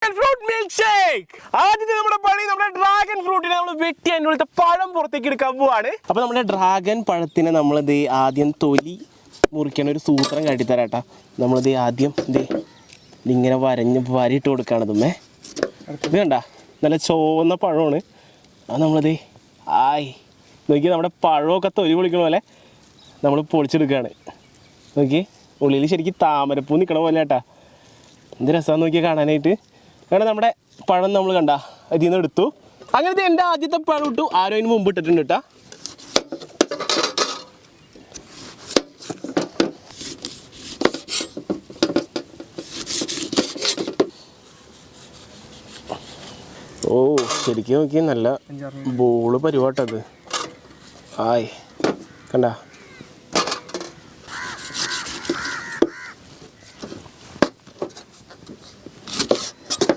Dragon fruit milk shake. ആദ്യത്തെ നമ്മുടെ പണി നമ്മുടെ ഡ്രാഗൺ ഫ്രൂട്ടിനെ നമ്മൾ വെട്ടി അതിനുള്ളിലത്തെ പഴം പുറത്തേക്ക് എടുക്കാൻ പോവാണ്. അപ്പോൾ നമ്മുടെ ഡ്രാഗൺ പഴത്തിനെ നമ്മളിത് ആദ്യം തൊലി മുറിക്കണ ഒരു സൂത്രം കാട്ടിത്തരാട്ടാ. നമ്മളിത് ആദ്യം ഇങ്ങനെ വരയിട്ട് കൊടുക്കുകയാണ്. തുമ്മേ ഇത് കണ്ട നല്ല ചുവന്ന പഴമാണ്. അത് നമ്മളിത് നോക്കി നമ്മുടെ പഴമൊക്കെ തൊലി പൊളിക്കണ പോലെ നമ്മൾ പൊളിച്ചെടുക്കുകയാണ്. നോക്കി ഉള്ളിൽ ശരിക്കും താമരപ്പൂ നിൽക്കണ പോലെ കേട്ടാ. എന്ത് രസമാണെന്ന് നോക്കിയാൽ കാണാനായിട്ട്. കാരണം നമ്മുടെ പഴം നമ്മൾ കണ്ട അതിൽ നിന്ന് എടുത്തു. അങ്ങനത്തെ എൻ്റെ ആദ്യത്തെ പഴം ഇട്ടു. ആരോ അതിന് മുമ്പ് ഇട്ടിട്ടുണ്ട് കേട്ടാ. ഓ ശരിക്കും നോക്കി നല്ല ബോള് പരിപാട്ടത്. കണ്ട